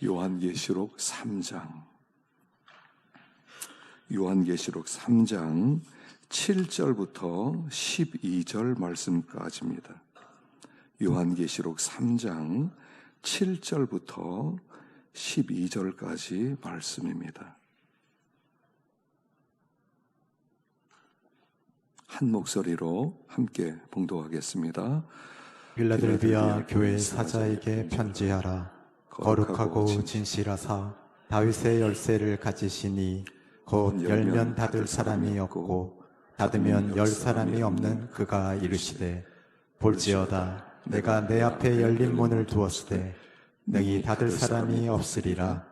요한계시록 3장 요한계시록 3장 7절부터 12절 말씀까지입니다. 요한계시록 3장 7절부터 12절까지 말씀입니다. 한 목소리로 함께 봉독하겠습니다. 빌라델비아 교회 사자에게 편지하라. 거룩하고 진실하사 다윗의 열쇠를 가지시니 곧 열면 닫을 사람이 없고 닫으면 열 사람이 없는 그가 이르시되, 볼지어다 내가 내 앞에 열린 문을 두었으되 능히 닫을 사람이 없으리라.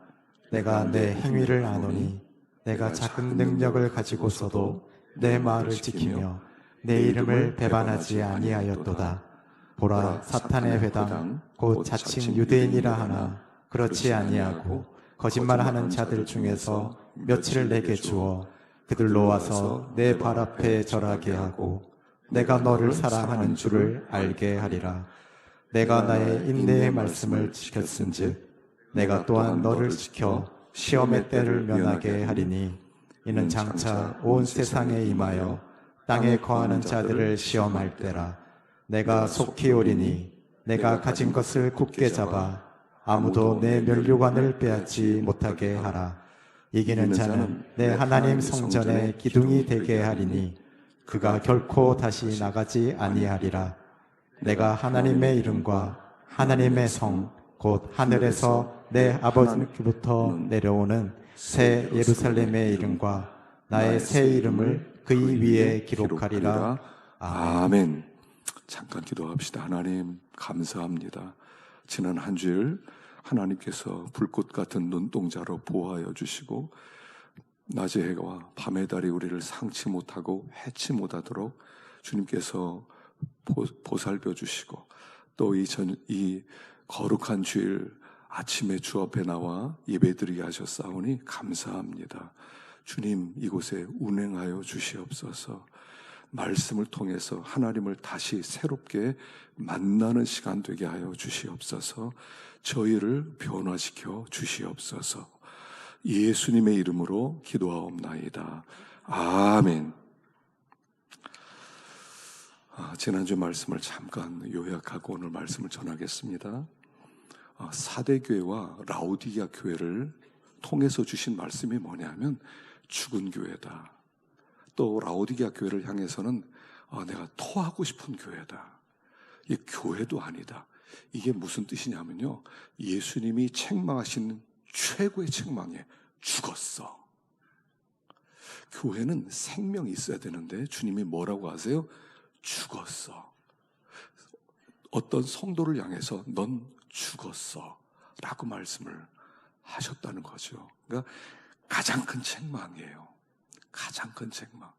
내가 내 행위를 아노니 내가 작은 능력을 가지고서도 내 말을 지키며 내 이름을 배반하지 아니하였도다. 보라, 사탄의 회당 곧 자칭 유대인이라 하나 그렇지 아니하고 거짓말하는 자들 중에서 며칠을 내게 주어 그들로 와서 내 발 앞에 절하게 하고 내가 너를 사랑하는 줄을 알게 하리라. 내가 나의 인내의 말씀을 지켰은즉 내가 또한 너를 지켜 시험의 때를 면하게 하리니, 이는 장차 온 세상에 임하여 땅에 거하는 자들을 시험할 때라. 내가 속히 오리니 내가 가진 것을 굳게 잡아 아무도 내 면류관을 빼앗지 못하게 하라. 이기는 자는 내 하나님 성전의 기둥이 되게 하리니 그가 결코 다시 나가지 아니하리라. 내가 하나님의 이름과 하나님의 성 곧 하늘에서 내 아버지께로부터 내려오는 새 예루살렘의 이름과 나의 새 이름을 그의 위에 기록하리라. 아멘. 잠깐 기도합시다. 하나님 감사합니다. 지난 한 주일 하나님께서 불꽃 같은 눈동자로 보호하여 주시고 낮의 해와 밤의 달이 우리를 상치 못하고 해치 못하도록 주님께서 보살펴 주시고, 또 이 거룩한 주일 아침에 주 앞에 나와 예배드리게 하셨사오니 감사합니다. 주님, 이곳에 운행하여 주시옵소서. 말씀을 통해서 하나님을 다시 새롭게 만나는 시간 되게 하여 주시옵소서. 저희를 변화시켜 주시옵소서. 예수님의 이름으로 기도하옵나이다. 아멘. 지난주 말씀을 잠깐 요약하고 오늘 말씀을 전하겠습니다. 사대교회와 라오디게아 교회를 통해서 주신 말씀이 뭐냐면 죽은 교회다. 또 라오디게아 교회를 향해서는 내가 토하고 싶은 교회다. 이 교회도 아니다. 이게 무슨 뜻이냐면요, 예수님이 책망하신 최고의 책망에 죽었어. 교회는 생명이 있어야 되는데 주님이 뭐라고 하세요? 죽었어. 어떤 성도를 향해서 넌 죽었어 라고 말씀을 하셨다는 거죠. 그러니까 가장 큰 책망이에요. 가장 큰 책망.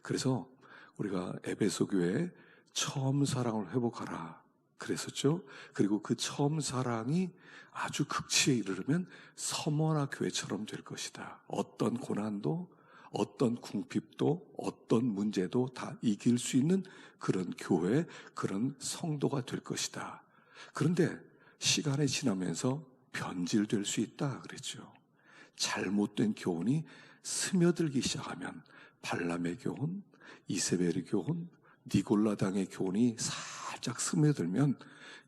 그래서 우리가 에베소 교회에 처음 사랑을 회복하라 그랬었죠. 그리고 그 처음 사랑이 아주 극치에 이르르면 서머나 교회처럼 될 것이다. 어떤 고난도, 어떤 궁핍도, 어떤 문제도 다 이길 수 있는 그런 교회, 그런 성도가 될 것이다. 그런데 시간이 지나면서 변질될 수 있다 그랬죠. 잘못된 교훈이 스며들기 시작하면 발람의 교훈, 이세벨의 교훈, 니골라당의 교훈이 살짝 스며들면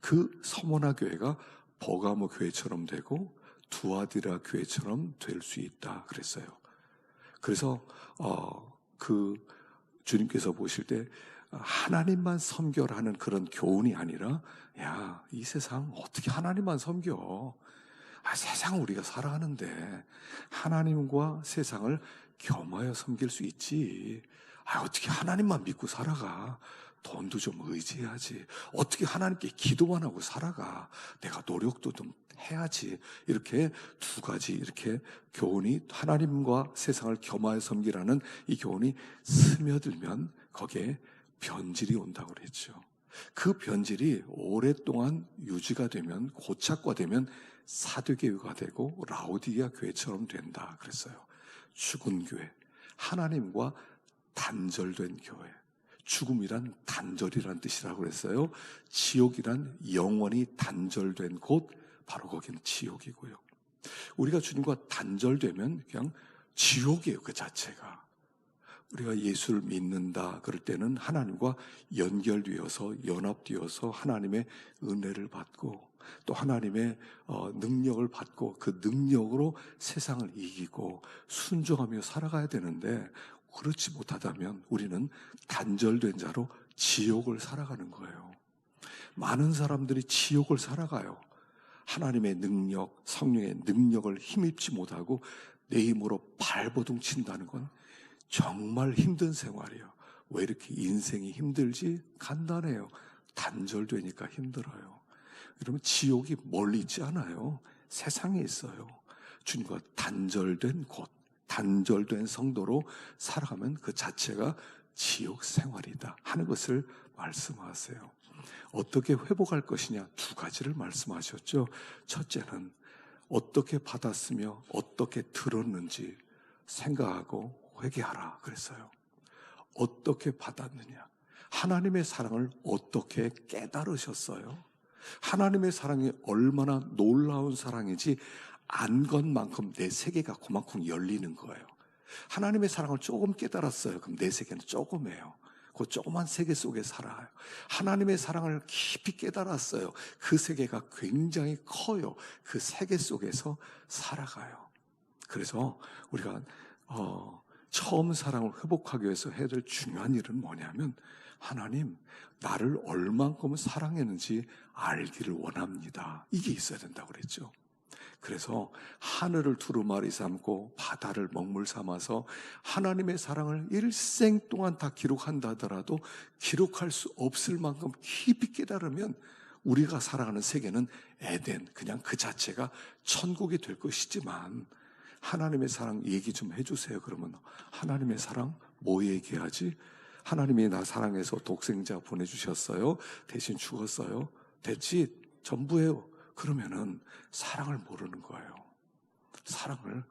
그 서머나 교회가 버가모 교회처럼 되고 두아디라 교회처럼 될 수 있다 그랬어요. 그래서 그 주님께서 보실 때 하나님만 섬겨라는 그런 교훈이 아니라, 야, 이 세상 어떻게 하나님만 섬겨? 세상 우리가 살아가는데 하나님과 세상을 겸하여 섬길 수 있지. 어떻게 하나님만 믿고 살아가? 돈도 좀 의지해야지. 어떻게 하나님께 기도만 하고 살아가? 내가 노력도 좀 해야지. 이렇게 두 가지 이렇게 교훈이, 하나님과 세상을 겸하여 섬기라는 이 교훈이 스며들면 거기에 변질이 온다고 그랬죠. 그 변질이 오랫동안 유지가 되면, 고착화되면 사두개교가 되고 라오디게아 교회처럼 된다 그랬어요. 죽은 교회, 하나님과 단절된 교회. 죽음이란 단절이란 뜻이라고 그랬어요. 지옥이란 영원히 단절된 곳, 바로 거기는 지옥이고요. 우리가 주님과 단절되면 그냥 지옥이에요, 그 자체가. 우리가 예수를 믿는다 그럴 때는 하나님과 연결되어서 연합되어서 하나님의 은혜를 받고 또 하나님의 능력을 받고 그 능력으로 세상을 이기고 순종하며 살아가야 되는데, 그렇지 못하다면 우리는 단절된 자로 지옥을 살아가는 거예요. 많은 사람들이 지옥을 살아가요. 하나님의 능력, 성령의 능력을 힘입지 못하고 내 힘으로 발버둥 친다는 건 정말 힘든 생활이에요. 왜 이렇게 인생이 힘들지? 간단해요. 단절되니까 힘들어요. 여러분, 지옥이 멀리 있지 않아요. 세상에 있어요. 주님과 단절된 곳, 단절된 성도로 살아가면 그 자체가 지옥 생활이다 하는 것을 말씀하세요. 어떻게 회복할 것이냐, 두 가지를 말씀하셨죠. 첫째는 어떻게 받았으며 어떻게 들었는지 생각하고 회개하라 그랬어요. 어떻게 받았느냐, 하나님의 사랑을 어떻게 깨달으셨어요? 하나님의 사랑이 얼마나 놀라운 사랑인지 안 것만큼 내 세계가 그만큼 열리는 거예요. 하나님의 사랑을 조금 깨달았어요. 그럼 내 세계는 조금이에요. 그 조그만 세계 속에 살아요. 하나님의 사랑을 깊이 깨달았어요. 그 세계가 굉장히 커요. 그 세계 속에서 살아가요. 그래서 우리가 처음 사랑을 회복하기 위해서 해야 될 중요한 일은 뭐냐면, 하나님, 나를 얼만큼 사랑했는지 알기를 원합니다. 이게 있어야 된다고 그랬죠. 그래서 하늘을 두루마리 삼고 바다를 먹물 삼아서 하나님의 사랑을 일생 동안 다 기록한다 하더라도 기록할 수 없을 만큼 깊이 깨달으면 우리가 살아가는 세계는 에덴, 그냥 그 자체가 천국이 될 것이지만, 하나님의 사랑 얘기 좀 해주세요. 그러면 하나님의 사랑 뭐 얘기하지? 하나님이 나 사랑해서 독생자 보내주셨어요. 대신 죽었어요. 됐지? 전부예요. 그러면은 사랑을 모르는 거예요. 사랑을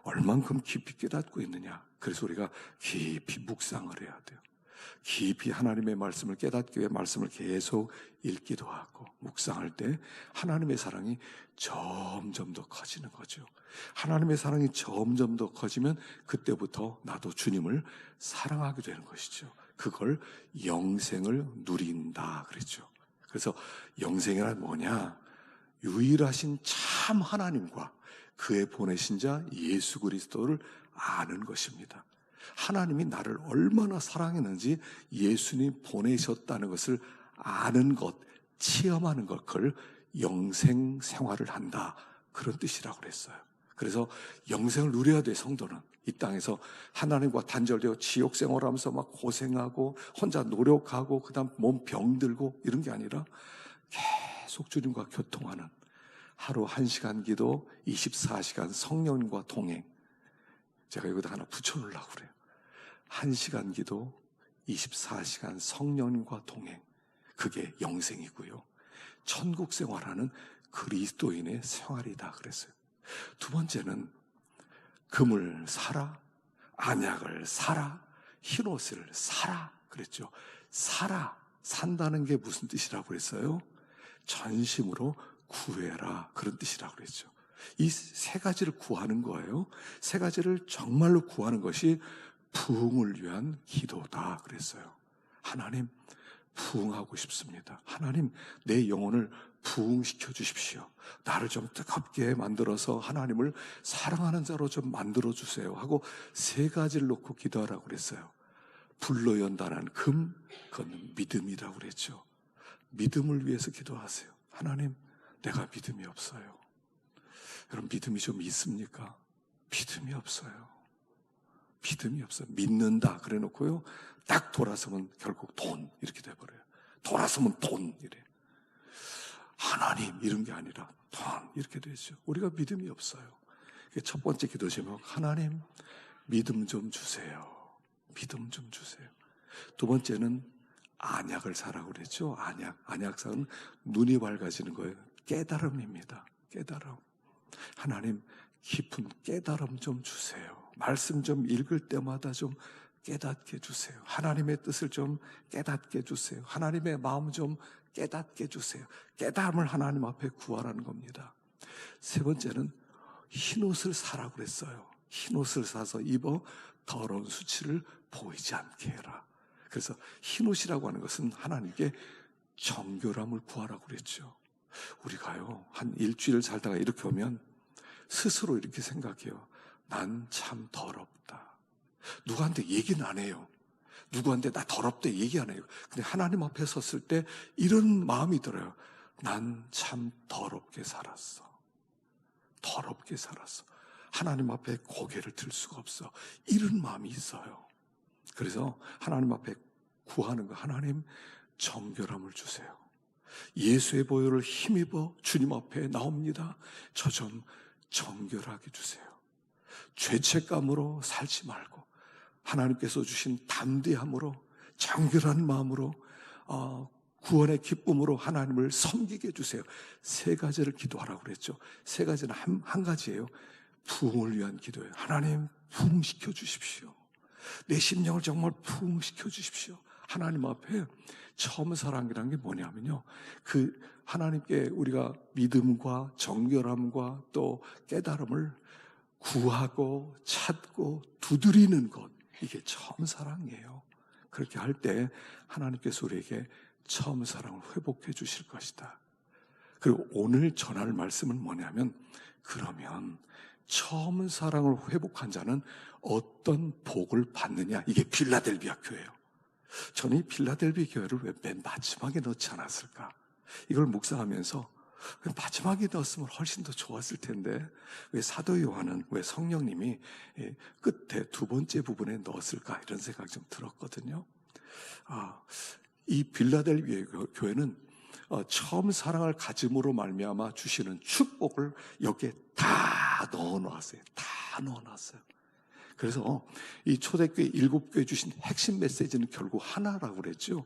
얼만큼 깊이 깨닫고 있느냐. 그래서 우리가 깊이 묵상을 해야 돼요. 깊이 하나님의 말씀을 깨닫기 위해 말씀을 계속 읽기도 하고 묵상할 때 하나님의 사랑이 점점 더 커지는 거죠. 하나님의 사랑이 점점 더 커지면 그때부터 나도 주님을 사랑하게 되는 것이죠. 그걸 영생을 누린다 그랬죠. 그래서 영생이란 뭐냐? 유일하신 참 하나님과 그의 보내신 자 예수 그리스도를 아는 것입니다. 하나님이 나를 얼마나 사랑했는지 예수님 보내셨다는 것을 아는 것, 체험하는 것, 그걸 영생 생활을 한다, 그런 뜻이라고 그랬어요. 그래서 영생을 누려야 돼. 성도는 이 땅에서 하나님과 단절되어 지옥 생활하면서 막 고생하고 혼자 노력하고 그다음 몸 병들고 이런 게 아니라 계속 주님과 교통하는, 하루 1시간 기도, 24시간 성령과 동행. 제가 여기다 하나 붙여놓으려고 그래요. 1시간 기도, 24시간 성령과 동행. 그게 영생이고요. 천국 생활하는 그리스도인의 생활이다 그랬어요. 두 번째는 금을 사라, 안약을 사라, 흰옷을 사라 그랬죠. 사라, 산다는 게 무슨 뜻이라고 그랬어요? 전심으로 구해라, 그런 뜻이라고 그랬죠. 이 세 가지를 구하는 거예요. 세 가지를 정말로 구하는 것이 부흥을 위한 기도다 그랬어요. 하나님, 부흥하고 싶습니다. 하나님, 내 영혼을 부흥시켜 주십시오. 나를 좀 뜨겁게 만들어서 하나님을 사랑하는 자로 좀 만들어 주세요 하고 세 가지를 놓고 기도하라고 그랬어요. 불로 연단한 금, 그건 믿음이라고 그랬죠. 믿음을 위해서 기도하세요. 하나님, 내가 믿음이 없어요. 여러분, 믿음이 좀 있습니까? 믿음이 없어요. 믿음이 없어요. 믿는다 그래 놓고요, 딱 돌아서면 결국 돈 이렇게 돼버려요. 돌아서면 돈 이래. 하나님 이런 게 아니라 돈 이렇게 되죠. 우리가 믿음이 없어요. 첫 번째 기도 제목, 하나님 믿음 좀 주세요. 믿음 좀 주세요. 두 번째는 안약을 사라고 그랬죠. 안약사는 눈이 밝아지는 거예요. 깨달음입니다. 깨달음. 하나님, 깊은 깨달음 좀 주세요. 말씀 좀 읽을 때마다 좀 깨닫게 해주세요. 하나님의 뜻을 좀 깨닫게 해주세요. 하나님의 마음 좀 깨닫게 해주세요. 깨달음을 하나님 앞에 구하라는 겁니다. 세 번째는 흰옷을 사라고 그랬어요. 흰옷을 사서 입어 더러운 수치를 보이지 않게 해라. 그래서 흰옷이라고 하는 것은 하나님께 정결함을 구하라고 그랬죠. 우리가요, 한 일주일 살다가 이렇게 오면 스스로 이렇게 생각해요. 난 참 더럽다. 누구한테 얘기는 안 해요. 누구한테 나 더럽다 얘기 안 해요. 근데 하나님 앞에 섰을 때 이런 마음이 들어요. 난 참 더럽게 살았어. 더럽게 살았어. 하나님 앞에 고개를 들 수가 없어. 이런 마음이 있어요. 그래서 하나님 앞에 구하는 거, 하나님 정결함을 주세요. 예수의 보혈을 힘입어 주님 앞에 나옵니다. 저 좀 정결하게 주세요. 죄책감으로 살지 말고 하나님께서 주신 담대함으로 정결한 마음으로 구원의 기쁨으로 하나님을 섬기게 해주세요. 세 가지를 기도하라고 그랬죠. 세 가지는 한 가지예요. 부흥을 위한 기도예요. 하나님 부흥시켜 주십시오. 내 심령을 정말 부흥시켜 주십시오. 하나님 앞에 처음 사랑이라는 게 뭐냐면요, 그 하나님께 우리가 믿음과 정결함과 또 깨달음을 구하고 찾고 두드리는 것, 이게 처음 사랑이에요. 그렇게 할 때 하나님께서 우리에게 처음 사랑을 회복해 주실 것이다. 그리고 오늘 전할 말씀은 뭐냐면, 그러면 처음 사랑을 회복한 자는 어떤 복을 받느냐, 이게 필라델비아 교회예요. 저는 이 필라델비아 교회를 왜 맨 마지막에 넣지 않았을까? 이걸 묵상하면서 마지막에 넣었으면 훨씬 더 좋았을 텐데 왜 사도 요한은, 왜 성령님이 끝에 두 번째 부분에 넣었을까, 이런 생각이 좀 들었거든요. 이 빌라델비아 교회는 처음 사랑을 가짐으로 말미암아 주시는 축복을 여기에 다 넣어놨어요. 다 넣어놨어요. 그래서 이 초대교회 7교회 주신 핵심 메시지는 결국 하나라고 그랬죠.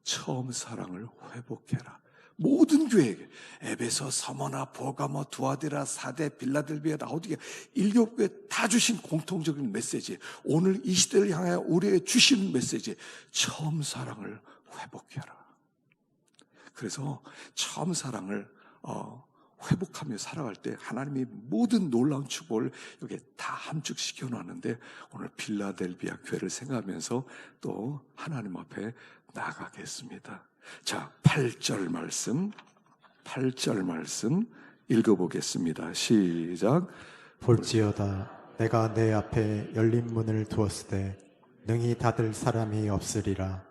처음 사랑을 회복해라. 모든 교회에게, 에베소, 서머나, 보가모, 두아디라, 사대, 빌라델비아, 라오디게아 7교회 다 주신 공통적인 메시지, 오늘 이 시대를 향하여 우리에게 주시는 메시지, 처음 사랑을 회복해라. 그래서 처음 사랑을 회복하며 살아갈 때 하나님이 모든 놀라운 축복을 여기에 다 함축시켜 놨는데, 오늘 빌라델비아 교회를 생각하면서 또 하나님 앞에 나가겠습니다. 자, 8절 말씀 읽어보겠습니다. 시작. 볼지어다 내가 내 앞에 열린 문을 두었을 때 능히 닫을 사람이 없으리라.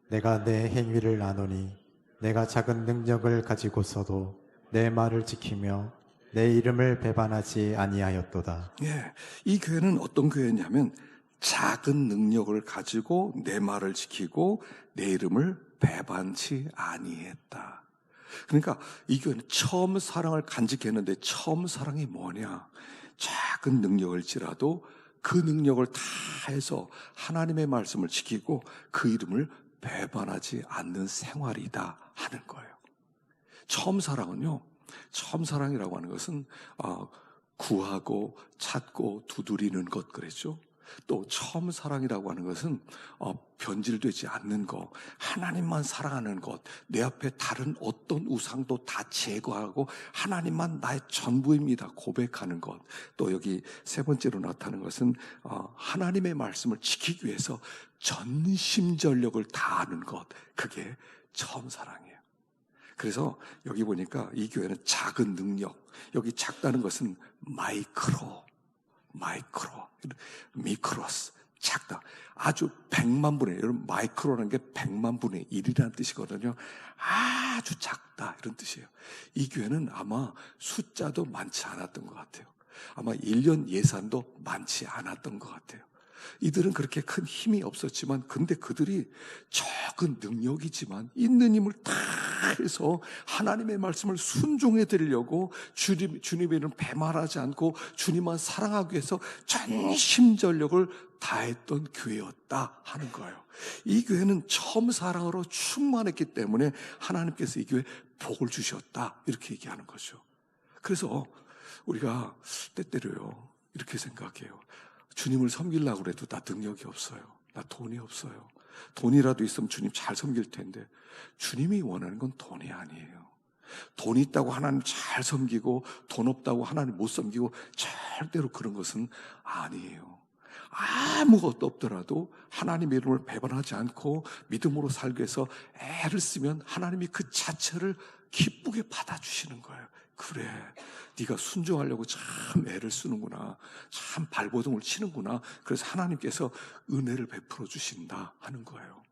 내가 내 행위를 아노니 내가 작은 능력을 가지고서도 내 말을 지키며 내 이름을 배반하지 아니하였도다. 예, 이 교회는 어떤 교회냐면 작은 능력을 가지고 내 말을 지키고 내 이름을 배반치 아니했다. 그러니까 이 교회는 처음 사랑을 간직했는데, 처음 사랑이 뭐냐? 작은 능력일지라도 그 능력을 다 해서 하나님의 말씀을 지키고 그 이름을 배반하지 않는 생활이다 하는 거예요. 처음 사랑은요, 처음 사랑이라고 하는 것은 구하고 찾고 두드리는 것 그랬죠. 또 처음 사랑이라고 하는 것은 변질되지 않는 것, 하나님만 사랑하는 것, 내 앞에 다른 어떤 우상도 다 제거하고 하나님만 나의 전부입니다 고백하는 것. 또 여기 세 번째로 나타나는 것은 하나님의 말씀을 지키기 위해서 전심전력을 다하는 것, 그게 처음 사랑이에요. 그래서 여기 보니까 이 교회는 작은 능력, 여기 작다는 것은 마이크로, 미크로스, 작다. 아주 100만 분의 1, 여러분 마이크로라는 게 100만 분의 1이라는 뜻이거든요. 아주 작다, 이런 뜻이에요. 이 교회는 아마 숫자도 많지 않았던 것 같아요. 아마 1년 예산도 많지 않았던 것 같아요. 이들은 그렇게 큰 힘이 없었지만, 근데 그들이 적은 능력이지만 있는 힘을 다 해서 하나님의 말씀을 순종해 드리려고 주님의 이름 배말하지 않고 주님만 사랑하기 위해서 전심전력을 다했던 교회였다 하는 거예요. 이 교회는 처음 사랑으로 충만했기 때문에 하나님께서 이 교회에 복을 주셨다, 이렇게 얘기하는 거죠. 그래서 우리가 때때로요 이렇게 생각해요. 주님을 섬기려고 해도 나 능력이 없어요. 나 돈이 없어요. 돈이라도 있으면 주님 잘 섬길 텐데, 주님이 원하는 건 돈이 아니에요. 돈 있다고 하나님 잘 섬기고 돈 없다고 하나님 못 섬기고 절대로 그런 것은 아니에요. 아무것도 없더라도 하나님의 이름을 배반하지 않고 믿음으로 살기 위해서 애를 쓰면 하나님이 그 자체를 기쁘게 받아주시는 거예요. 그래, 네가 순종하려고 참 애를 쓰는구나, 참 발버둥을 치는구나, 그래서 하나님께서 은혜를 베풀어 주신다 하는 거예요.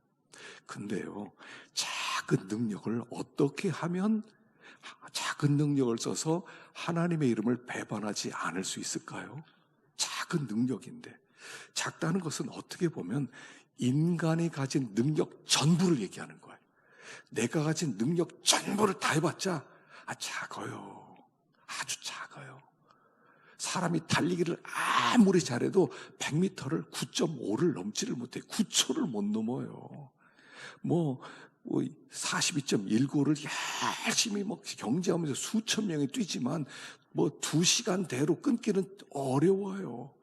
근데요, 작은 능력을 어떻게 하면 작은 능력을 써서 하나님의 이름을 배반하지 않을 수 있을까요? 작은 능력인데, 작다는 것은 어떻게 보면 인간이 가진 능력 전부를 얘기하는 거예요. 내가 가진 능력 전부를 다 해봤자 작아요. 아주 작아요. 사람이 달리기를 아무리 잘해도 100m를 9.5를 넘지를 못해. 9초를 못 넘어요. 42.19를 열심히 경제하면서 수천 명이 뛰지만 2시간대로 끊기는 어려워요.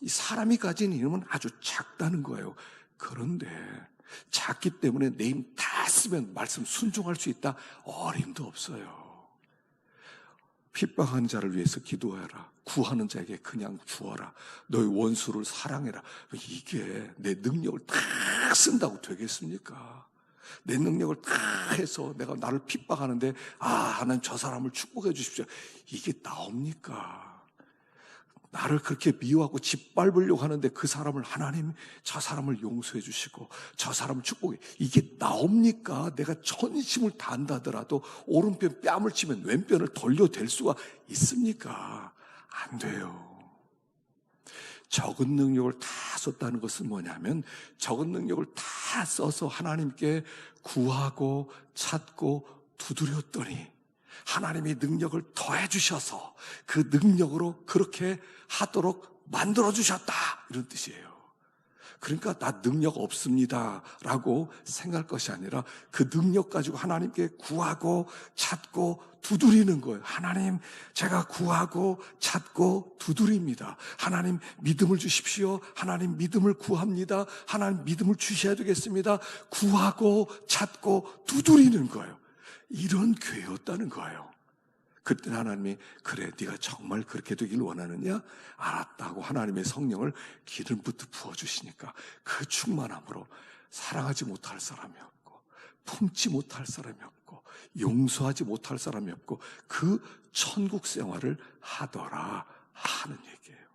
사람이 가진 힘은 아주 작다는 거예요. 그런데 작기 때문에 내 힘 다 쓰면 말씀 순종할 수 있다? 어림도 없어요. 핍박한 자를 위해서 기도해라. 구하는 자에게 그냥 주어라. 너희 원수를 사랑해라. 이게 내 능력을 다 쓴다고 되겠습니까? 내 능력을 다 해서 내가 나를 핍박하는데 하나님 저 사람을 축복해 주십시오. 이게 나옵니까? 나를 그렇게 미워하고 짓밟으려고 하는데 그 사람을 하나님 저 사람을 용서해 주시고 저 사람을 축복해, 이게 나옵니까? 내가 전심을 다한다더라도 오른편 뺨을 치면 왼편을 돌려댈 수가 있습니까? 안 돼요. 적은 능력을 다 썼다는 것은 뭐냐면 적은 능력을 다 써서 하나님께 구하고 찾고 두드렸더니 하나님이 능력을 더해 주셔서 그 능력으로 그렇게 하도록 만들어 주셨다, 이런 뜻이에요. 그러니까 나 능력 없습니다 라고 생각할 것이 아니라 그 능력 가지고 하나님께 구하고 찾고 두드리는 거예요. 하나님, 제가 구하고 찾고 두드립니다. 하나님, 믿음을 주십시오. 하나님, 믿음을 구합니다. 하나님, 믿음을 주셔야 되겠습니다. 구하고 찾고 두드리는 거예요. 이런 교회였다는 거예요. 그때 하나님이 그래, 네가 정말 그렇게 되길 원하느냐? 알았다고 하나님의 성령을 기름부터 부어주시니까 그 충만함으로 사랑하지 못할 사람이 없고 품지 못할 사람이 없고 용서하지 못할 사람이 없고 그 천국 생활을 하더라 하는 얘기예요.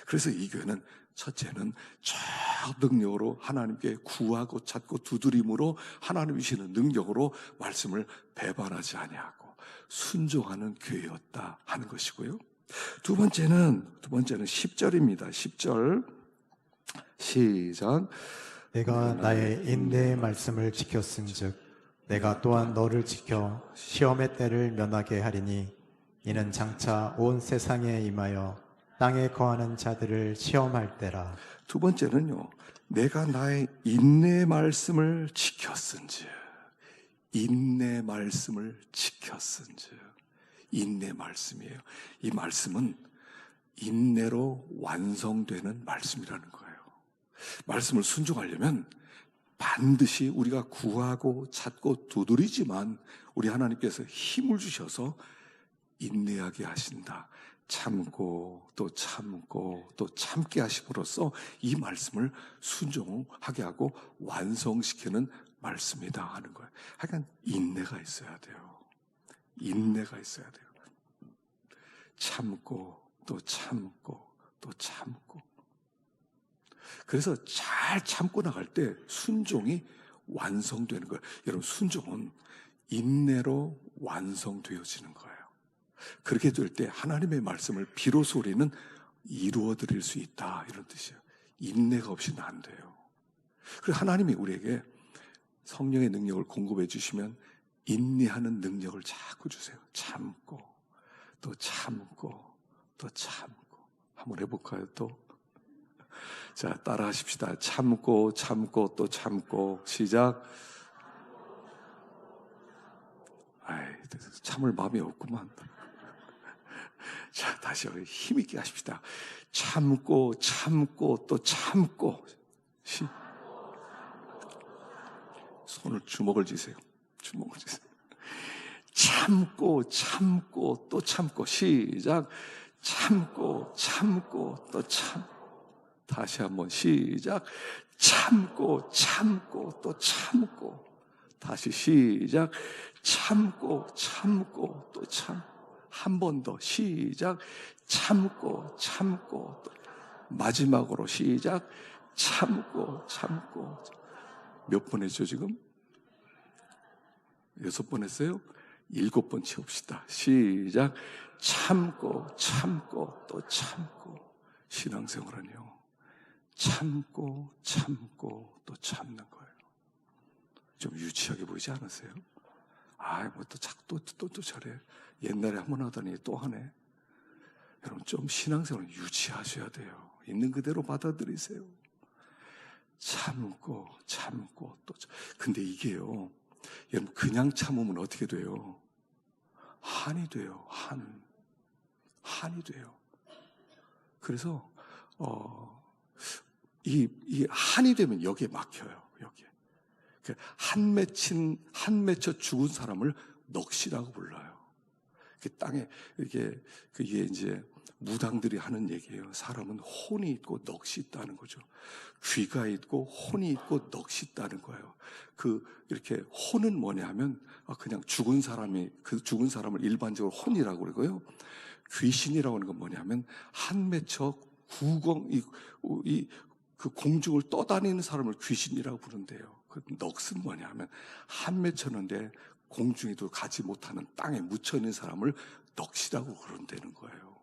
그래서 이 교회는 첫째는 저 능력으로 하나님께 구하고 찾고 두드림으로 하나님 주시는 능력으로 말씀을 배반하지 아니하고 순종하는 교회였다 하는 것이고요. 두 번째는 10절입니다. 10절 시작. 내가 나의 인내의 말씀을 지켰은즉 내가 또한 너를 지켜 시험의 때를 면하게 하리니 이는 장차 온 세상에 임하여 땅에 거하는 자들을 시험할 때라. 두 번째는요, 내가 나의 인내의 말씀을 지켰은즉. 인내 말씀을 지켰은즉. 인내 말씀이에요. 이 말씀은 인내로 완성되는 말씀이라는 거예요. 말씀을 순종하려면 반드시 우리가 구하고 찾고 두드리지만 우리 하나님께서 힘을 주셔서 인내하게 하신다. 참고 또 참고 또 참게 하심으로써 이 말씀을 순종하게 하고 완성시키는 말씀이다 하는 거예요. 하여간 인내가 있어야 돼요. 인내가 있어야 돼요. 참고 또 참고 또 참고. 그래서 잘 참고 나갈 때 순종이 완성되는 거예요. 여러분, 순종은 인내로 완성되어지는 거예요. 그렇게 될 때 하나님의 말씀을 비로소 우리는 이루어 드릴 수 있다, 이런 뜻이에요. 인내가 없이는 안 돼요. 그리고 하나님이 우리에게 성령의 능력을 공급해 주시면 인내하는 능력을 자꾸 주세요. 참고 또 참고 또 참고. 한번 해볼까요? 또 자, 따라 하십시다. 참고 참고 또 참고. 시작. 참을 마음이 없구만. 자, 다시 힘있게 하십시다. 참고 참고 또 참고. 손을 주먹을 쥐세요. 주먹을 쥐세요. 참고 참고 또 참고. 시작. 참고 참고 또 참. 다시 한번 시작. 참고 참고 또 참고. 다시 시작. 참고 참고 또 참. 한 번 더 시작. 참고 참고 또. 마지막으로 시작. 참고 참고. 몇 번 했죠 지금? 6번 했어요? 7번 채웁시다. 시작. 참고 참고 또 참고. 신앙생활은요, 참고 참고 또 참는 거예요. 좀 유치하게 보이지 않으세요? 뭐 또 저래. 옛날에 한 번 하더니 또 하네. 여러분, 좀 신앙생활은 유치하셔야 돼요. 있는 그대로 받아들이세요. 참고 참고 또 근데 이게요, 여러분, 그냥 참으면 어떻게 돼요? 한이 돼요. 한이 돼요. 그래서 이 한이 되면 여기에 막혀요. 여기에. 한 맺혀 죽은 사람을 넋이라고 불러요. 땅에 그게 이제 무당들이 하는 얘기예요. 사람은 혼이 있고 넋이 있다는 거죠. 귀가 있고 혼이 있고 넋이 있다는 거예요. 이렇게 혼은 뭐냐 하면 그냥 죽은 사람을 일반적으로 혼이라고 그러고요. 귀신이라고 하는 건 뭐냐면 한 맺혀 그 공중을 떠다니는 사람을 귀신이라고 부른대요. 그 넋은 뭐냐면 한 맺혔는데 공중에도 가지 못하는 땅에 묻혀 있는 사람을 넋이라고 그런다는 거예요.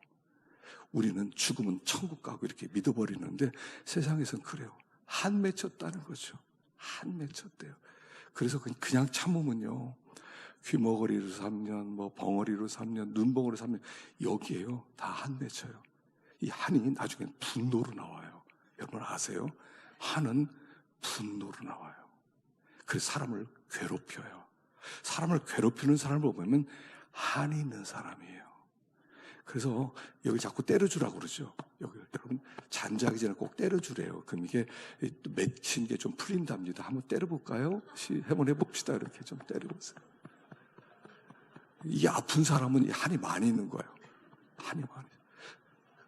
우리는 죽으면 천국 가고 이렇게 믿어버리는데 세상에선 그래요. 한 맺혔다는 거죠. 한 맺혔대요. 그래서 그냥 참으면요, 귀머거리로 3년, 벙어리로 3년, 눈벙어리로 3년, 여기에요 다 한 맺혀요. 이 한이 나중엔 분노로 나와요. 여러분 아세요? 한은 분노로 나와요. 그래서 사람을 괴롭혀요. 사람을 괴롭히는 사람을 보면 한이 있는 사람이에요. 그래서 여기 자꾸 때려주라고 그러죠. 여기 여러분 잠자기 전에 꼭 때려주래요. 그럼 이게 맺힌 게 좀 풀린답니다. 한번 때려볼까요? 한번 해봅시다. 이렇게 좀 때려보세요. 이 아픈 사람은 한이 많이 있는 거예요. 한이 많이.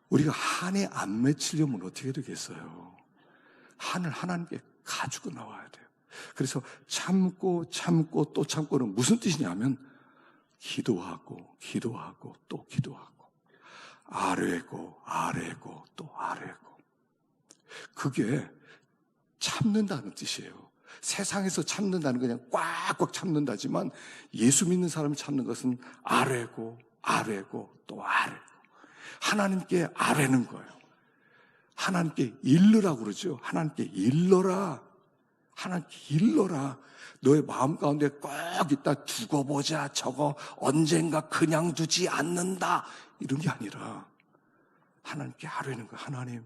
우리가 한에 안 맺히려면 어떻게 되겠어요? 한을 하나님께 가지고 나와야 돼요. 그래서 참고 참고 또 참고는 무슨 뜻이냐면 기도하고 기도하고 또 기도하고 아뢰고 아뢰고 또 아뢰고. 그게 참는다는 뜻이에요. 세상에서 참는다는 건 그냥 꽉꽉 참는다지만 예수 믿는 사람이 참는 것은 아뢰고 아뢰고 또 아뢰고 하나님께 아뢰는 거예요. 하나님께 일러라고 그러죠. 하나님께 일러라. 하나님께 일러라. 너의 마음 가운데 꼭 있다 두고 보자, 저거 언젠가 그냥 두지 않는다, 이런 게 아니라 하나님께 아뢰는 거예요. 하나님,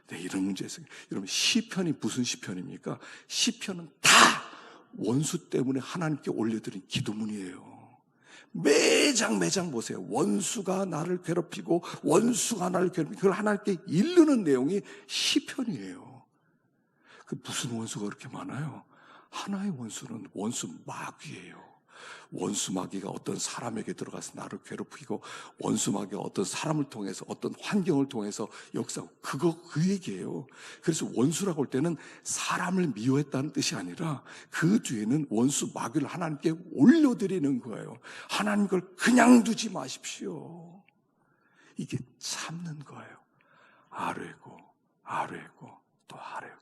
내 이런 문제 있어요. 여러분, 시편이 무슨 시편입니까? 시편은 다 원수 때문에 하나님께 올려드린 기도문이에요. 매장 보세요. 원수가 나를 괴롭히고 원수가 나를 괴롭히고 그걸 하나님께 일르는 내용이 시편이에요. 그 무슨 원수가 그렇게 많아요? 하나의 원수는 원수 마귀예요. 원수 마귀가 어떤 사람에게 들어가서 나를 괴롭히고 원수 마귀가 어떤 사람을 통해서 어떤 환경을 통해서 역사하고 그 얘기예요. 그래서 원수라고 할 때는 사람을 미워했다는 뜻이 아니라 그 뒤에는 원수 마귀를 하나님께 올려드리는 거예요. 하나님 걸 그냥 두지 마십시오. 이게 참는 거예요. 아뢰고 아뢰고 또 아뢰고.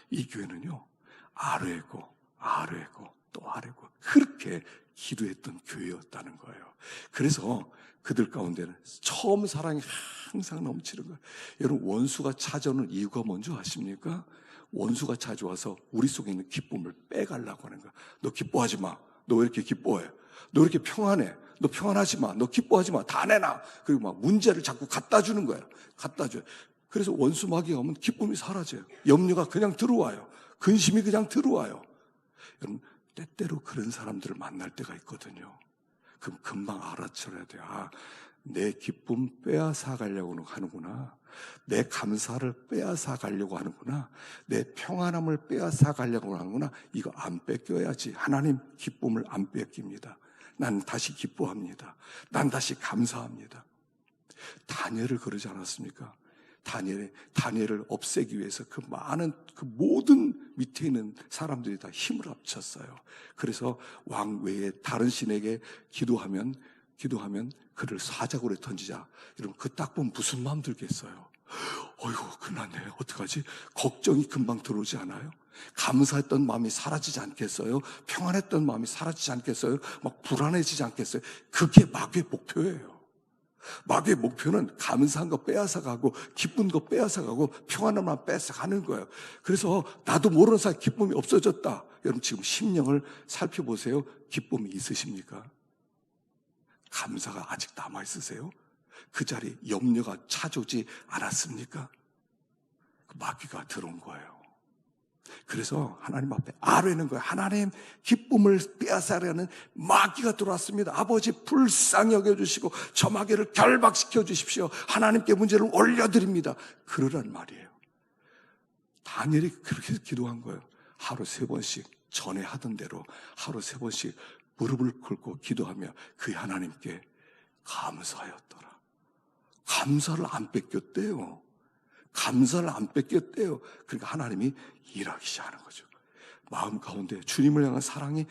이 교회는요, 아뢰고 아뢰고 또 아뢰고 그렇게 기도했던 교회였다는 거예요. 그래서 그들 가운데는 처음 사랑이 항상 넘치는 거예요. 여러분, 원수가 찾아오는 이유가 뭔지 아십니까? 원수가 찾아와서 우리 속에 있는 기쁨을 빼가려고 하는 거야. 너 기뻐하지 마. 너 왜 이렇게 기뻐해? 너 왜 이렇게 평안해? 너 평안하지 마. 너 기뻐하지 마. 다 내놔. 그리고 막 문제를 자꾸 갖다 주는 거예요. 갖다 줘요. 그래서 원수 마귀가 오면 기쁨이 사라져요. 염려가 그냥 들어와요. 근심이 그냥 들어와요. 여러분, 때때로 그런 사람들을 만날 때가 있거든요. 그럼 금방 알아차려야 돼요. 아, 내 기쁨 빼앗아 가려고 하는구나. 내 감사를 빼앗아 가려고 하는구나. 내 평안함을 빼앗아 가려고 하는구나. 이거 안 뺏겨야지. 하나님 기쁨을 안 뺏깁니다. 난 다시 기뻐합니다. 난 다시 감사합니다. 다니엘을 그러지 않았습니까? 다니엘을 없애기 위해서 그 많은 그 모든 밑에 있는 사람들이 다 힘을 합쳤어요. 그래서 왕 외에 다른 신에게 기도하면 그를 사자굴에 던지자. 여러분 그 딱 보면 무슨 마음 들겠어요? 어이구 끝났네. 어떡하지? 걱정이 금방 들어오지 않아요? 감사했던 마음이 사라지지 않겠어요? 평안했던 마음이 사라지지 않겠어요? 막 불안해지지 않겠어요? 그게 마귀의 목표예요. 마귀의 목표는 감사한 거 빼앗아가고 기쁜 거 빼앗아가고 평안함만 뺏어가는 거예요. 그래서 나도 모르는 사이 기쁨이 없어졌다. 여러분 지금 심령을 살펴보세요. 기쁨이 있으십니까? 감사가 아직 남아있으세요? 그 자리에 염려가 찾아오지 않았습니까? 그 마귀가 들어온 거예요. 그래서 하나님 앞에 아뢰는 거예요. 하나님 기쁨을 빼앗으려는 마귀가 들어왔습니다. 아버지 불쌍히 여겨주시고 저 마귀를 결박시켜 주십시오. 하나님께 문제를 올려드립니다. 그러란 말이에요. 다니엘이 그렇게 기도한 거예요. 하루 3번씩 전에 하던 대로 하루 3번씩 무릎을 꿇고 기도하며 그 하나님께 감사하였더라. 감사를 안 뺏겼대요. 감사를 안 뺏겼대요. 그러니까 하나님이 일하기 시작하는 거죠. 마음 가운데 주님을 향한 사랑이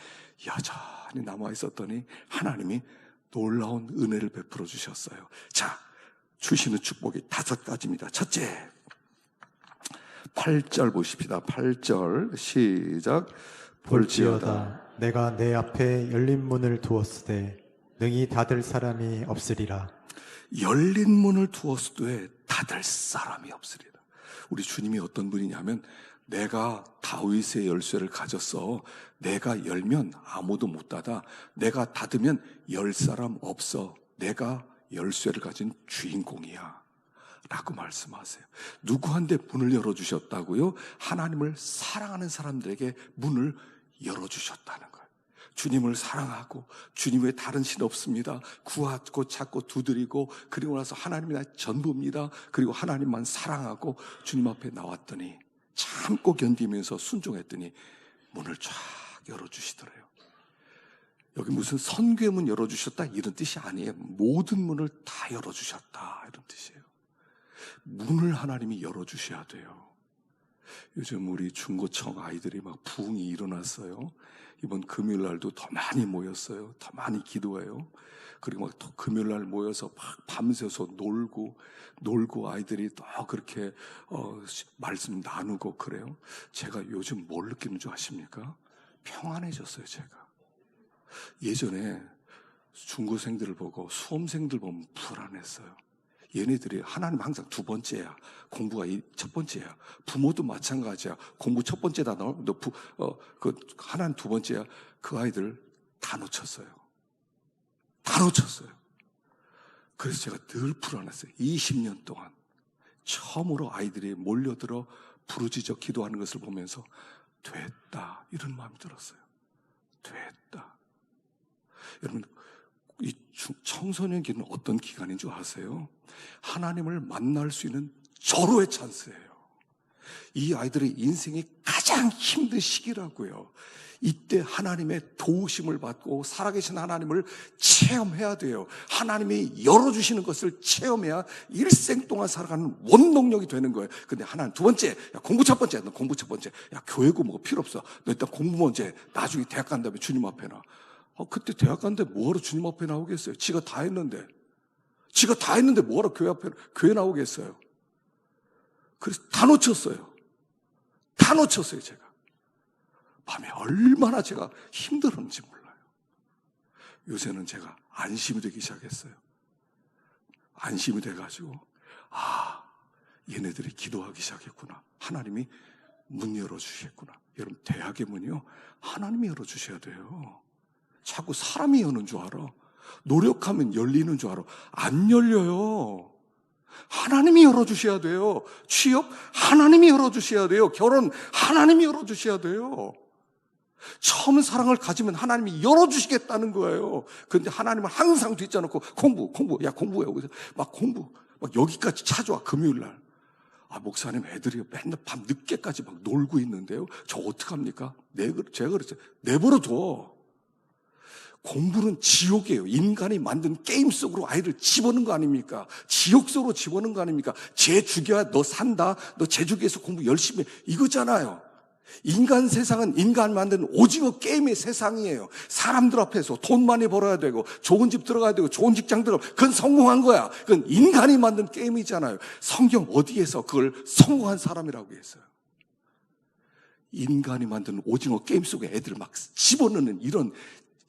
여전히 남아 있었더니 하나님이 놀라운 은혜를 베풀어 주셨어요. 자, 주시는 축복이 5가지입니다. 첫째, 8절 보십시다. 8절 시작. 볼지어다 내가 내 앞에 열린 문을 두었으되 능히 닫을 사람이 없으리라. 열린 문을 두었으되 닫을 사람이 없으리라. 우리 주님이 어떤 분이냐면 내가 다윗의 열쇠를 가졌어. 내가 열면 아무도 못 닫아. 내가 닫으면 열 사람 없어. 내가 열쇠를 가진 주인공이야 라고 말씀하세요. 누구한테 문을 열어주셨다고요? 하나님을 사랑하는 사람들에게 문을 열어주셨다는 거예요. 주님을 사랑하고 주님 외에 다른 신 없습니다. 구하고 찾고 두드리고 그리고 나서 하나님이 나의 전부입니다. 그리고 하나님만 사랑하고 주님 앞에 나왔더니 참고 견디면서 순종했더니 문을 쫙 열어주시더래요. 여기 무슨 선교의 문 열어주셨다 이런 뜻이 아니에요. 모든 문을 다 열어주셨다 이런 뜻이에요. 문을 하나님이 열어주셔야 돼요. 요즘 우리 중고청 아이들이 막 부흥이 일어났어요. 이번 금요일 날도 더 많이 모였어요. 더 많이 기도해요. 그리고 막 또 금요일 날 모여서 막 밤새서 놀고 아이들이 또 그렇게 말씀 나누고 그래요. 제가 요즘 뭘 느끼는 줄 아십니까? 평안해졌어요. 제가 예전에 중고생들을 보고 수험생들 보면 불안했어요. 얘네들이 하나님 항상 2번째야. 공부가 첫 번째야. 부모도 마찬가지야. 공부 첫 번째다. 하나님 2번째야. 그 아이들 다 놓쳤어요. 다 놓쳤어요. 그래서 제가 늘 불안했어요. 20년 동안 처음으로 아이들이 몰려들어 부르짖어 기도하는 것을 보면서 됐다 이런 마음이 들었어요. 됐다. 여러분 이 청소년 기는 어떤 기간인 줄 아세요? 하나님을 만날 수 있는 절호의 찬스예요. 이 아이들의 인생이 가장 힘든 시기라고요. 이때 하나님의 도우심을 받고 살아계신 하나님을 체험해야 돼요. 하나님이 열어주시는 것을 체험해야 일생 동안 살아가는 원동력이 되는 거예요. 근데 하나님 2번째, 야, 공부 첫 번째, 너 공부 첫 번째. 야, 교회고 뭐고 필요 없어. 너 일단 공부 먼저 해. 나중에 대학 간 다음에 주님 앞에 나. 그때 대학 갔는데 뭐하러 주님 앞에 나오겠어요? 지가 다 했는데 뭐하러 교회 나오겠어요? 그래서 다 놓쳤어요. 제가. 밤에 얼마나 제가 힘들었는지 몰라요. 요새는 제가 안심이 되기 시작했어요. 안심이 돼가지고 얘네들이 기도하기 시작했구나. 하나님이 문 열어주시겠구나. 여러분 대학의 문이요 하나님이 열어주셔야 돼요. 자꾸 사람이 여는 줄 알아. 노력하면 열리는 줄 알아. 안 열려요. 하나님이 열어주셔야 돼요. 취업 하나님이 열어주셔야 돼요. 결혼 하나님이 열어주셔야 돼요. 처음 사랑을 가지면 하나님이 열어주시겠다는 거예요. 그런데 하나님은 항상 뒤져놓고 공부해. 그래서 막 여기까지 찾아와, 금요일 날. 목사님, 애들이 맨날 밤 늦게까지 막 놀고 있는데요. 저 어떡합니까? 제가 그랬어요. 내버려둬. 공부는 지옥이에요. 인간이 만든 게임 속으로 아이를 집어넣은 거 아닙니까? 지옥 속으로 집어넣은 거 아닙니까? 쟤 죽여야 너 산다. 너 쟤 죽여서 공부 열심히 해. 이거잖아요. 인간 세상은 인간 만든 오징어 게임의 세상이에요. 사람들 앞에서 돈 많이 벌어야 되고 좋은 집 들어가야 되고 좋은 직장 들어가면 그건 성공한 거야. 그건 인간이 만든 게임이잖아요. 성경 어디에서 그걸 성공한 사람이라고 했어요? 인간이 만든 오징어 게임 속에 애들을 막 집어넣는 이런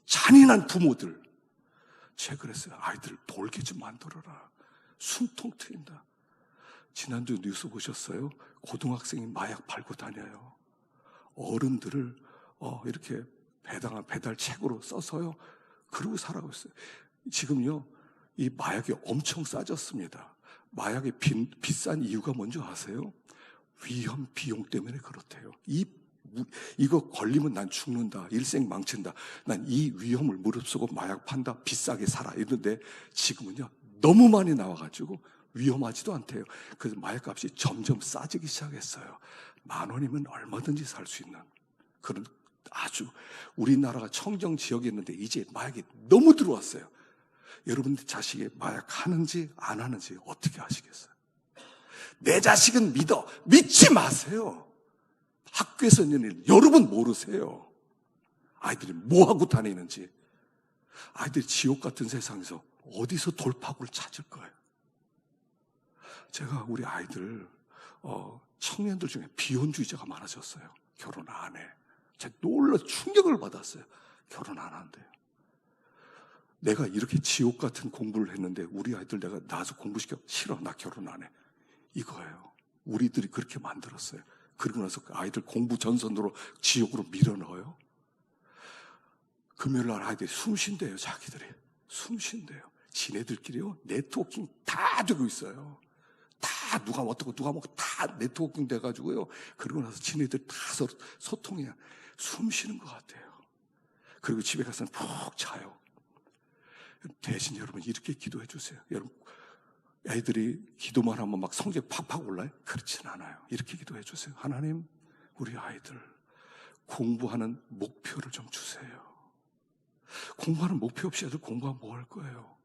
잔인한 부모들. 제가 그랬어요. 아이들 돌게 좀 만들어라. 숨통 트인다. 지난주 뉴스 보셨어요? 고등학생이 마약 팔고 다녀요. 어른들을 이렇게 배달책으로 써서요. 그러고 살아가고 있어요. 지금요, 이 마약이 엄청 싸졌습니다. 마약이 비싼 이유가 뭔지 아세요? 위험 비용 때문에 그렇대요. 이거 걸리면 난 죽는다. 일생 망친다. 난 이 위험을 무릅쓰고 마약 판다. 비싸게 살아. 이런데 지금은요, 너무 많이 나와가지고 위험하지도 않대요. 그래서 마약값이 점점 싸지기 시작했어요. 10,000원이면 얼마든지 살 수 있는 그런 아주 우리나라가 청정 지역이었는데 이제 마약이 너무 들어왔어요. 여러분들 자식이 마약 하는지 안 하는지 어떻게 아시겠어요? 내 자식은 믿지 마세요. 학교에서 있는 일 여러분 모르세요. 아이들이 뭐하고 다니는지. 아이들이 지옥 같은 세상에서 어디서 돌파구를 찾을 거예요. 제가 우리 아이들 청년들 중에 비혼주의자가 많아졌어요. 결혼 안 해. 제가 놀라 충격을 받았어요. 결혼 안 한대요. 내가 이렇게 지옥 같은 공부를 했는데 우리 아이들 내가 나와서 공부시켜. 싫어, 나 결혼 안 해. 이거예요. 우리들이 그렇게 만들었어요. 그러고 나서 그 아이들 공부 전선으로 지옥으로 밀어넣어요. 금요일 날 아이들이 숨 쉰대요. 자기들이 숨 쉰대요. 지네들끼리요 네트워킹 다 되고 있어요. 다 누가 어떻고 누가 뭐고 다 네트워킹 돼가지고요. 그러고 나서 지네들 다 서로 소통해야 숨 쉬는 것 같아요. 그리고 집에 가서는 푹 자요. 대신 여러분 이렇게 기도해 주세요. 여러분 애들이 기도만 하면 막 성적 팍팍 올라요? 그렇진 않아요. 이렇게 기도해 주세요. 하나님, 우리 아이들 공부하는 목표를 좀 주세요. 공부하는 목표 없이 애들 공부하면 뭐 할 거예요?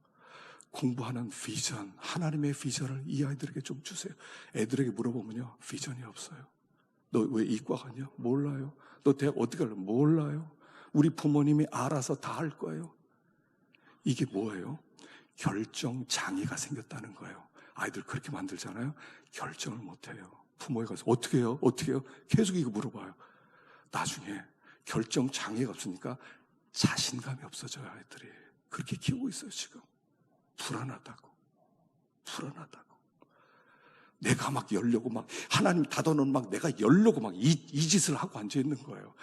공부하는 비전, 하나님의 비전을 이 아이들에게 좀 주세요. 애들에게 물어보면요, 비전이 없어요. 너 왜 이과 갔냐? 몰라요. 너 대학 어떻게 갈래? 몰라요. 우리 부모님이 알아서 다 할 거예요. 이게 뭐예요? 결정 장애가 생겼다는 거예요. 아이들 그렇게 만들잖아요. 결정을 못해요. 부모에 가서 어떻게 해요? 어떻게 해요? 계속 이거 물어봐요. 나중에 결정 장애가 없으니까 자신감이 없어져요. 아이들이 그렇게 키우고 있어요. 지금 불안하다고. 내가 막 열려고 막 하나님 닫아놓은 막 내가 열려고 막 이 짓을 하고 앉아 있는 거예요.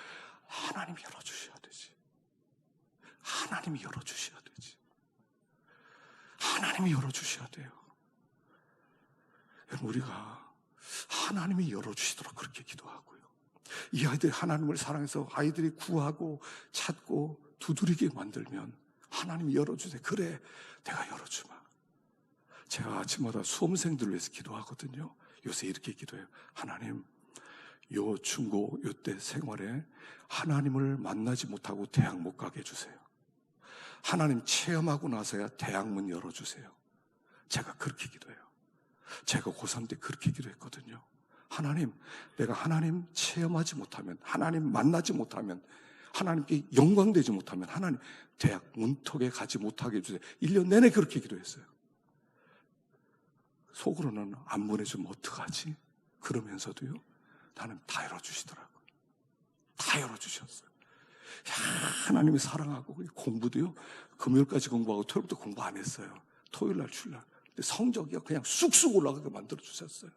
하나님이 열어주셔야 되지. 하나님이 열어주셔야 되지. 하나님이 열어주셔야 돼요. 여러분, 우리가 하나님이 열어주시도록 그렇게 기도하고요. 이 아이들이 하나님을 사랑해서 아이들이 구하고 찾고 두드리게 만들면 하나님이 열어주세요. 그래, 내가 열어주마. 제가 아침마다 수험생들을 위해서 기도하거든요. 요새 이렇게 기도해요. 하나님, 요 중고 요때 생활에 하나님을 만나지 못하고 대학 못 가게 해주세요. 하나님 체험하고 나서야 대학문 열어주세요. 제가 그렇게 기도해요. 제가 고3 때 그렇게 기도했거든요. 하나님, 내가 하나님 체험하지 못하면, 하나님 만나지 못하면, 하나님께 영광되지 못하면 하나님 대학 문턱에 가지 못하게 해주세요. 1년 내내 그렇게 기도했어요. 속으로는 안 보내주면 어떡하지? 그러면서도요, 나는 다 열어주시더라고요. 다 열어주셨어요. 하나님이 사랑하고 공부도요, 금요일까지 공부하고 토요일부터 공부 안 했어요. 토요일날 출날. 근데 성적이요 그냥 쑥쑥 올라가게 만들어 주셨어요.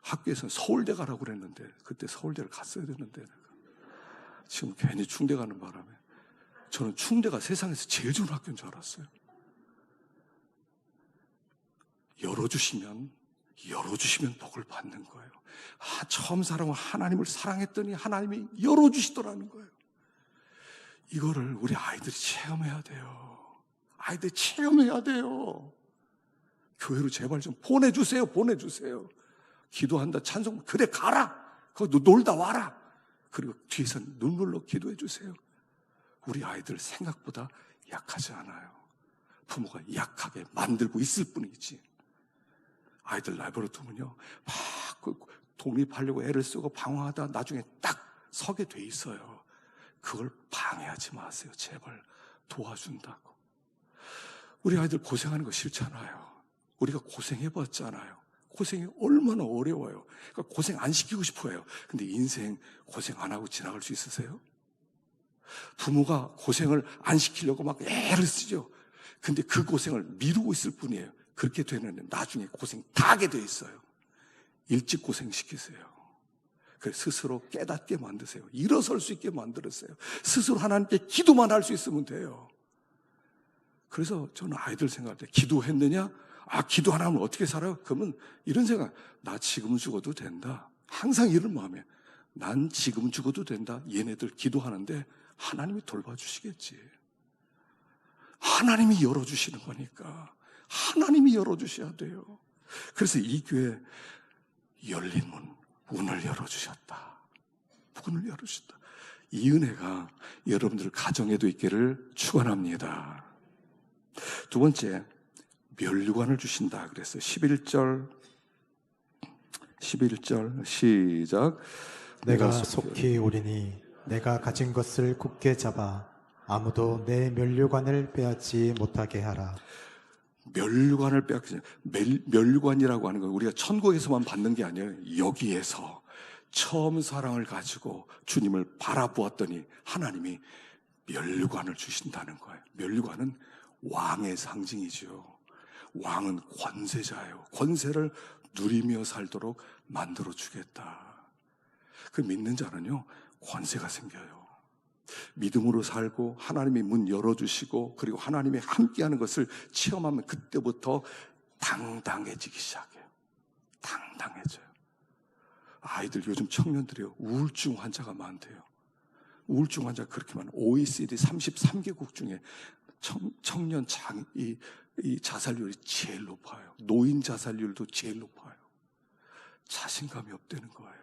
학교에서는 서울대 가라고 그랬는데 그때 서울대를 갔어야 되는데 지금 괜히 충대 가는 바람에 저는 충대가 세상에서 제일 좋은 학교인 줄 알았어요. 열어주시면 열어주시면 복을 받는 거예요. 처음 사랑은 하나님을 사랑했더니 하나님이 열어주시더라는 거예요. 이거를 우리 아이들이 체험해야 돼요. 아이들이 체험해야 돼요. 교회로 제발 좀 보내주세요. 기도한다, 찬송, 그래 가라. 거기 놀다 와라. 그리고 뒤에서 눈물로 기도해 주세요. 우리 아이들 생각보다 약하지 않아요. 부모가 약하게 만들고 있을 뿐이지. 아이들 내버려 두면요, 막 독립하려고 애를 쓰고 방황하다 나중에 딱 서게 돼 있어요. 그걸 방해하지 마세요. 제발 도와준다고. 우리 아이들 고생하는 거 싫잖아요. 우리가 고생해봤잖아요. 고생이 얼마나 어려워요. 그러니까 고생 안 시키고 싶어요. 근데 인생 고생 안 하고 지나갈 수 있으세요? 부모가 고생을 안 시키려고 막 애를 쓰죠. 근데 그 고생을 미루고 있을 뿐이에요. 그렇게 되는 나중에 고생 다 하게 돼 있어요. 일찍 고생시키세요. 그래서 스스로 깨닫게 만드세요. 일어설 수 있게 만들었어요. 스스로 하나님께 기도만 할 수 있으면 돼요. 그래서 저는 아이들 생각할 때 기도했느냐? 기도 안 하면 어떻게 살아요? 그러면 이런 생각, 나 지금 죽어도 된다. 항상 이런 마음이에요. 난 지금 죽어도 된다. 얘네들 기도하는데 하나님이 돌봐주시겠지. 하나님이 열어주시는 거니까. 하나님이 열어주셔야 돼요. 그래서 이 교회 열린 문을 열어주셨다. 문을 열어주셨다. 이 은혜가 여러분들 가정에도 있기를 축원합니다. 두 번째, 면류관을 주신다 그랬어요. 11절 시작. 내가 속히 오리니 내가 가진 것을 굳게 잡아 아무도 내 면류관을 빼앗지 못하게 하라. 면류관을 빼앗지. 면류관이라고 하는 건 우리가 천국에서만 받는 게 아니에요. 여기에서 처음 사랑을 가지고 주님을 바라보았더니 하나님이 면류관을 주신다는 거예요. 면류관은 왕의 상징이죠. 왕은 권세자예요. 권세를 누리며 살도록 만들어 주겠다. 그 믿는 자는요, 권세가 생겨요. 믿음으로 살고 하나님이 문 열어주시고 그리고 하나님이 함께하는 것을 체험하면 그때부터 당당해지기 시작해요. 당당해져요. 아이들 요즘 청년들이요, 우울증 환자가 많대요. 우울증 환자가 그렇게 많아요. OECD 33개국 중에 청년 이 자살률이 제일 높아요. 노인 자살률도 제일 높아요. 자신감이 없다는 거예요.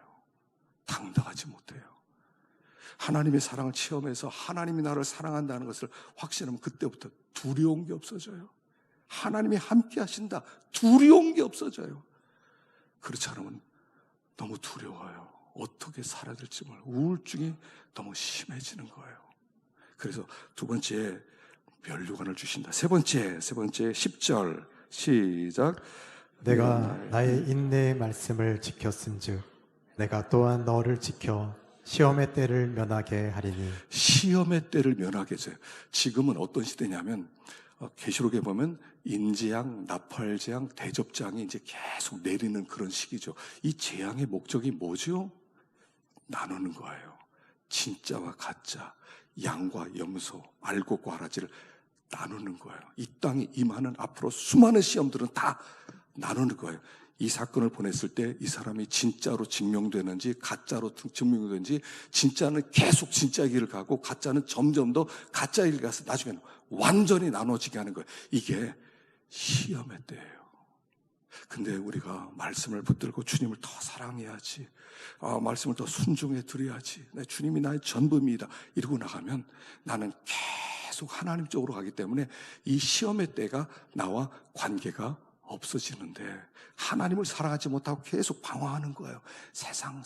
당당하지 못해요. 하나님의 사랑을 체험해서 하나님이 나를 사랑한다는 것을 확신하면 그때부터 두려운 게 없어져요. 하나님이 함께 하신다. 두려운 게 없어져요. 그렇지 않으면 너무 두려워요. 어떻게 살아야 될지 몰라요. 우울증이 너무 심해지는 거예요. 그래서 두 번째, 면류관을 주신다. 세 번째 10절 시작. 내가 나의 인내의 말씀을 지켰은즉 내가 또한 너를 지켜 시험의 때를 면하게 하리니. 시험의 때를 면하게 해줘요. 지금은 어떤 시대냐면 계시록에 보면 인재앙, 나팔재앙, 대접재앙이 이제 계속 내리는 그런 시기죠. 이 재앙의 목적이 뭐죠? 나누는 거예요. 진짜와 가짜, 양과 염소, 알곡과 아라지를 나누는 거예요. 이 땅에 임하는 앞으로 수많은 시험들은 다 나누는 거예요. 이 사건을 보냈을 때 이 사람이 진짜로 증명되는지 가짜로 증명되는지, 진짜는 계속 진짜 길을 가고 가짜는 점점 더 가짜 길을 가서 나중에는 완전히 나눠지게 하는 거예요. 이게 시험의 때예요. 근데 우리가 말씀을 붙들고 주님을 더 사랑해야지, 말씀을 더 순종해 드려야지, 주님이 나의 전부입니다 이러고 나가면 나는 계속 하나님 쪽으로 가기 때문에 이 시험의 때가 나와 관계가 없어지는데, 하나님을 사랑하지 못하고 계속 방황하는 거예요. 세상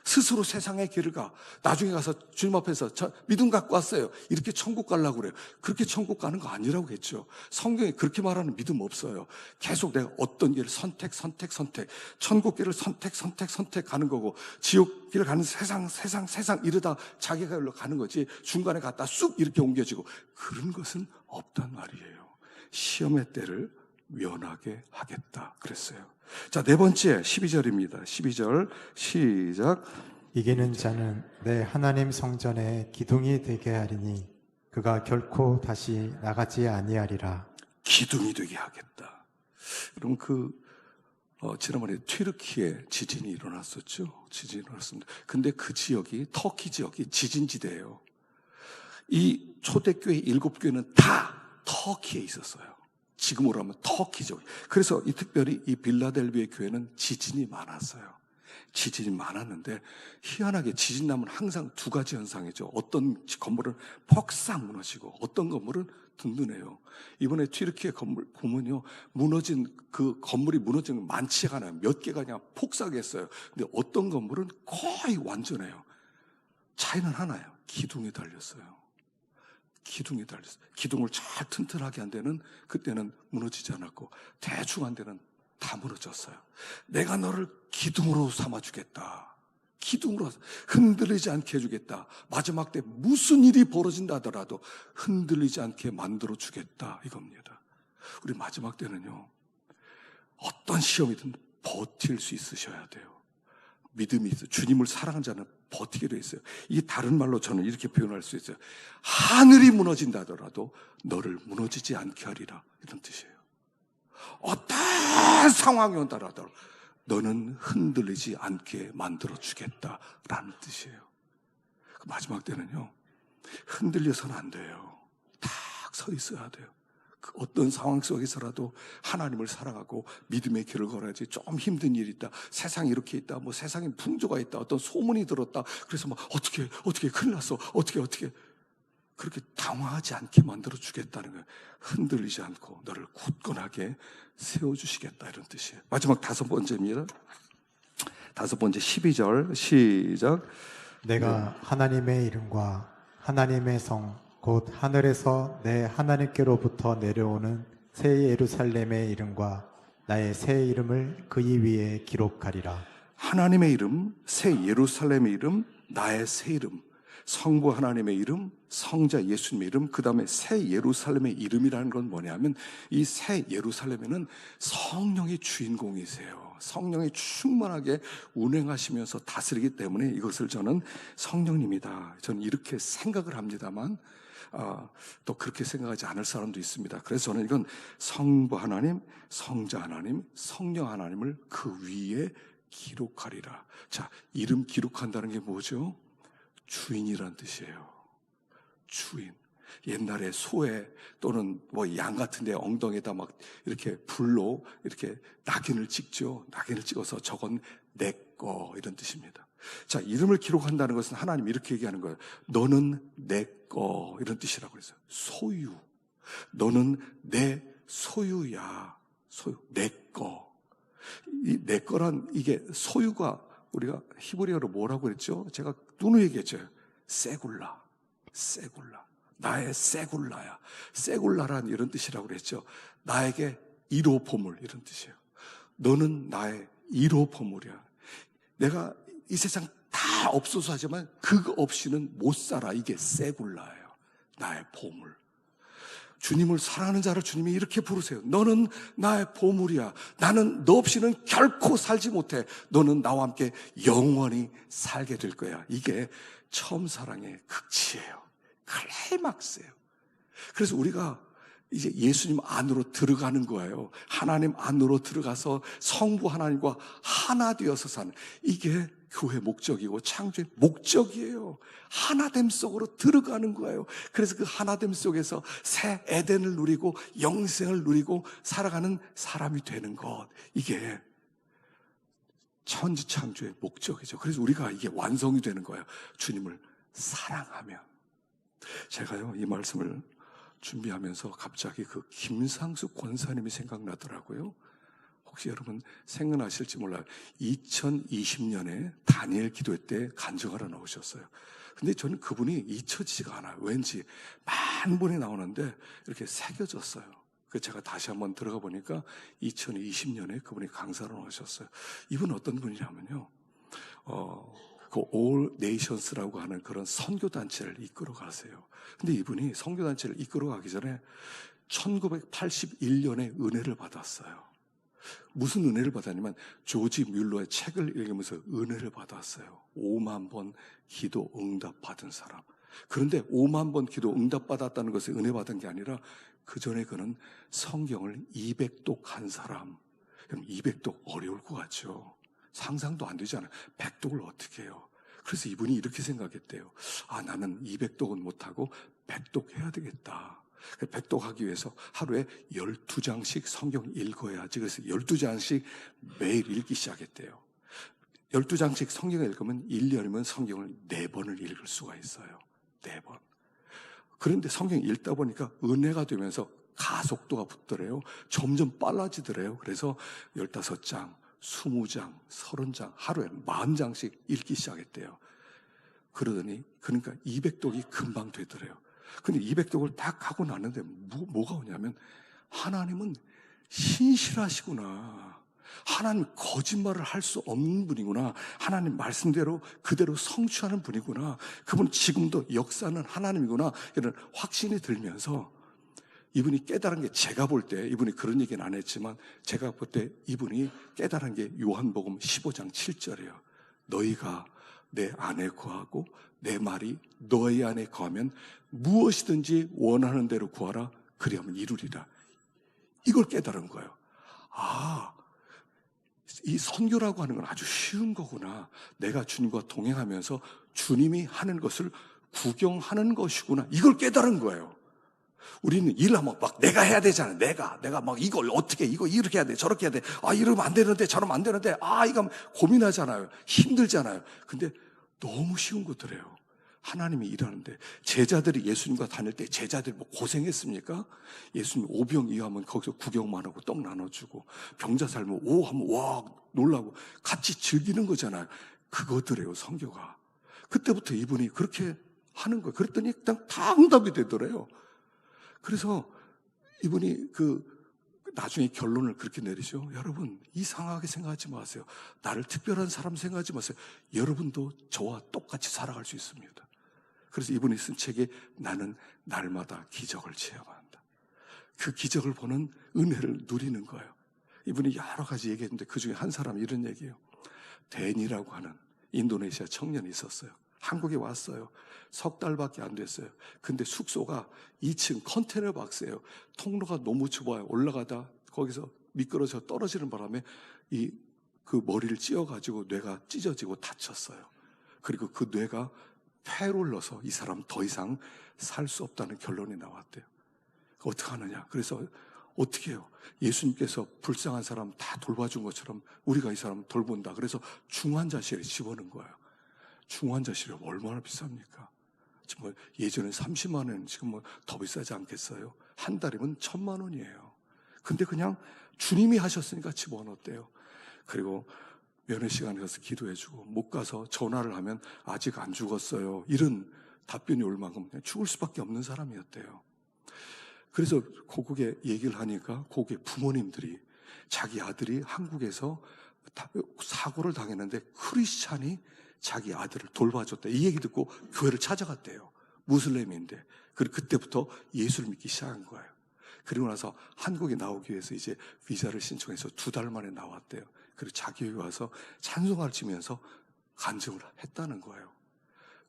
스스로 세상의 길을 가. 나중에 가서 주님 앞에서 저 믿음 갖고 왔어요, 이렇게 천국 가려고 그래요. 그렇게 천국 가는 거 아니라고 했죠. 성경에 그렇게 말하는 믿음 없어요. 계속 내가 어떤 길을 선택 천국 길을 선택 가는 거고, 지옥 길을 가는 세상 이러다 자기가 일로 가는 거지, 중간에 갔다 쑥 이렇게 옮겨지고 그런 것은 없단 말이에요. 시험의 때를 면하게 하겠다 그랬어요. 자, 네 번째 12절입니다. 12절 시작. 이기는 자는 내 하나님 성전에 기둥이 되게 하리니 그가 결코 다시 나가지 아니하리라. 기둥이 되게 하겠다. 그럼 지난번에 튀르키에 지진이 일어났었죠. 지진이 일어났습니다. 근데 그 지역이 터키 지역이 지진지대예요. 이 초대교회 7교회는 다 터키에 있었어요. 지금으로 하면 터키 지역. 그래서 특별히 이 빌라델비아 교회는 지진이 많았어요. 지진이 많았는데 희한하게 지진 나면 항상 두 가지 현상이죠. 어떤 건물은 퍽싹 무너지고 어떤 건물은 든든해요. 이번에 튀르키예 건물 보면요, 그 건물이 무너진 건 많지가 않아요. 몇 개가 그냥 폭삭했어요. 근데 어떤 건물은 거의 완전해요. 차이는 하나예요. 기둥이 달렸어요. 기둥이 달렸어요. 기둥을 잘 튼튼하게 한 데는 그때는 무너지지 않았고, 대충 한 데는 다 무너졌어요. 내가 너를 기둥으로 삼아주겠다. 기둥으로 흔들리지 않게 해주겠다. 마지막 때 무슨 일이 벌어진다 하더라도 흔들리지 않게 만들어주겠다, 이겁니다. 우리 마지막 때는요, 어떤 시험이든 버틸 수 있으셔야 돼요. 믿음이 있어요. 주님을 사랑하는 자는 버티게 돼 있어요. 이게 다른 말로 저는 이렇게 표현할 수 있어요. 하늘이 무너진다 하더라도 너를 무너지지 않게 하리라, 이런 뜻이에요. 어떤 상황이 온다 하더라도 너는 흔들리지 않게 만들어주겠다라는 뜻이에요. 마지막 때는요, 흔들려서는 안 돼요. 딱 서 있어야 돼요. 그 어떤 상황 속에서라도 하나님을 사랑하고 믿음의 길을 걸어야지. 좀 힘든 일이 있다, 세상이 이렇게 있다, 뭐 세상에 풍조가 있다, 어떤 소문이 들었다, 그래서 막 어떻게 큰일 났어, 어떻게 그렇게 당황하지 않게 만들어주겠다는 거예요. 흔들리지 않고 너를 굳건하게 세워주시겠다, 이런 뜻이에요. 마지막 5번째입니다. 5번째 12절 시작. 내가 하나님의 이름과 하나님의 성 곧 하늘에서 내 하나님께로부터 내려오는 새 예루살렘의 이름과 나의 새 이름을 그이 위에 기록하리라. 하나님의 이름, 새 예루살렘의 이름, 나의 새 이름, 성부 하나님의 이름, 성자 예수님의 이름, 그 다음에 새 예루살렘의 이름이라는 건 뭐냐면, 이 새 예루살렘에는 성령의 주인공이세요. 성령이 충만하게 운행하시면서 다스리기 때문에 이것을 저는 성령님이다, 저는 이렇게 생각을 합니다만, 또 그렇게 생각하지 않을 사람도 있습니다. 그래서 저는 이건 성부 하나님, 성자 하나님, 성령 하나님을 그 위에 기록하리라. 자, 이름 기록한다는 게 뭐죠? 주인이란 뜻이에요. 주인. 옛날에 소에 또는 뭐 양 같은데 엉덩이에다 막 이렇게 불로 이렇게 낙인을 찍죠. 낙인을 찍어서 저건 내 거, 이런 뜻입니다. 자, 이름을 기록한다는 것은 하나님 이렇게 얘기하는 거예요. 너는 내 거, 이런 뜻이라고 그랬어요. 소유. 너는 내 소유야. 소유. 내 거. 이 내 거란, 이게 소유가 우리가 히브리어로 뭐라고 그랬죠? 제가 누누이 얘기했죠. 세굴라. 나의 세굴라야. 세굴라란 이런 뜻이라고 그랬죠. 나에게 1호 보물, 이런 뜻이에요. 너는 나의 1호 보물이야. 내가 이 세상 다 없어서 하지만 그거 없이는 못 살아. 이게 세굴라예요. 나의 보물. 주님을 사랑하는 자를 주님이 이렇게 부르세요. 너는 나의 보물이야. 나는 너 없이는 결코 살지 못해. 너는 나와 함께 영원히 살게 될 거야. 이게 처음 사랑의 극치예요. 클라이막스예요. 그래서 우리가 이제 예수님 안으로 들어가는 거예요. 하나님 안으로 들어가서 성부 하나님과 하나 되어서 사는, 이게 교회 목적이고 창조의 목적이에요. 하나됨 속으로 들어가는 거예요. 그래서 그 하나됨 속에서 새 에덴을 누리고 영생을 누리고 살아가는 사람이 되는 것, 이게 천지창조의 목적이죠. 그래서 우리가 이게 완성이 되는 거예요. 주님을 사랑하면. 제가요, 이 말씀을 준비하면서 갑자기 그 김상숙 권사님이 생각나더라고요. 혹시 여러분 생각나실지 몰라요. 2020년에 다니엘 기도회 때 간증하러 나오셨어요. 근데 저는 그분이 잊혀지지가 않아요. 왠지 많은 분이 나오는데 이렇게 새겨졌어요. 그래서 제가 다시 한번 들어가 보니까 2020년에 그분이 강사로 나오셨어요. 이분 어떤 분이냐면요, 그 All Nations라고 하는 그런 선교단체를 이끌어 가세요. 근데 이분이 선교단체를 이끌어 가기 전에 1981년에 은혜를 받았어요. 무슨 은혜를 받았냐면 조지 뮬러의 책을 읽으면서 은혜를 받았어요. 5만 번 기도 응답 받은 사람. 그런데 5만 번 기도 응답받았다는 것을 은혜 받은 게 아니라 그 전에 그는 성경을 200독 한 사람. 그럼 200독 어려울 것 같죠. 상상도 안 되잖아요. 100독을 어떻게 해요? 그래서 이분이 이렇게 생각했대요. 나는 200독은 못하고 100독 해야 되겠다. 100독 하기 위해서 하루에 12장씩 성경 읽어야지. 그래서 12장씩 매일 읽기 시작했대요. 12장씩 성경을 읽으면 1년이면 성경을 4번을 읽을 수가 있어요. 4번. 그런데 성경 읽다 보니까 은혜가 되면서 가속도가 붙더래요. 점점 빨라지더래요. 그래서 15장, 20장, 30장, 하루에 40장씩 읽기 시작했대요. 그러더니, 그러니까 200독이 금방 되더래요. 근데 200독을 딱 하고 나는데 뭐가 오냐면, 하나님은 신실하시구나. 하나님 거짓말을 할 수 없는 분이구나. 하나님 말씀대로 그대로 성취하는 분이구나. 그분 지금도 역사는 하나님이구나. 이런 확신이 들면서 이분이 깨달은 게, 제가 볼 때 이분이 그런 얘기는 안 했지만 제가 볼 때 이분이 깨달은 게 요한복음 15장 7절이에요. 너희가 내 안에 거하고 내 말이 너희 안에 거하면 무엇이든지 원하는 대로 구하라. 그리하면 이루리라. 이걸 깨달은 거예요. 이 선교라고 하는 건 아주 쉬운 거구나. 내가 주님과 동행하면서 주님이 하는 것을 구경하는 것이구나. 이걸 깨달은 거예요. 우리는 일하면 막 내가 해야 되잖아요. 내가 막 이걸 어떻게, 이거 이렇게 해야 돼, 저렇게 해야 돼. 이러면 안 되는데, 저러면 안 되는데, 이거 고민하잖아요. 힘들잖아요. 근데 너무 쉬운 것들이에요. 하나님이 일하는데, 제자들이 예수님과 다닐 때 제자들이 뭐 고생했습니까? 예수님 오병이어하면 거기서 구경만 하고 떡 나눠주고, 병자 살면 오 하면 와 놀라고 같이 즐기는 거잖아요. 그거들이에요, 성교가. 그때부터 이분이 그렇게 하는 거예요. 그랬더니 일단 다 응답이 되더래요. 그래서 이분이 나중에 결론을 그렇게 내리죠. 여러분, 이상하게 생각하지 마세요. 나를 특별한 사람 생각하지 마세요. 여러분도 저와 똑같이 살아갈 수 있습니다. 그래서 이분이 쓴 책에 나는 날마다 기적을 체험한다. 그 기적을 보는 은혜를 누리는 거예요. 이분이 여러 가지 얘기했는데 그중에 한 사람이 이런 얘기예요. 댄이라고 하는 인도네시아 청년이 있었어요. 한국에 왔어요. 석 달밖에 안 됐어요. 근데 숙소가 2층 컨테이너 박스예요. 통로가 너무 좁아요. 올라가다 거기서 미끄러져 떨어지는 바람에 그 머리를 찧어가지고 뇌가 찢어지고 다쳤어요. 그리고 그 뇌가 폐를 넣어서 이 사람 더 이상 살 수 없다는 결론이 나왔대요. 어떻게 하느냐? 그래서 어떻게 해요? 예수님께서 불쌍한 사람 다 돌봐준 것처럼 우리가 이 사람 돌본다. 그래서 중환자실에 집어넣은 거예요. 중환자실이 얼마나 비쌉니까? 지금 예전에 30만 원, 지금 더 비싸지 않겠어요? 한 달이면 1,000만 원이에요. 근데 그냥 주님이 하셨으니까 집어넣었대요. 그리고 면회 시간에 가서 기도해주고, 못 가서 전화를 하면 아직 안 죽었어요. 이런 답변이 올 만큼 그냥 죽을 수밖에 없는 사람이었대요. 그래서 고국에 얘기를 하니까 고국의 부모님들이 자기 아들이 한국에서 사고를 당했는데 크리스찬이 자기 아들을 돌봐줬다. 이 얘기 듣고 교회를 찾아갔대요. 무슬림인데. 그리고 그때부터 예수를 믿기 시작한 거예요. 그리고 나서 한국에 나오기 위해서 이제 비자를 신청해서 2달 만에 나왔대요. 그리고 자기 교회 와서 찬송가를 치면서 간증을 했다는 거예요.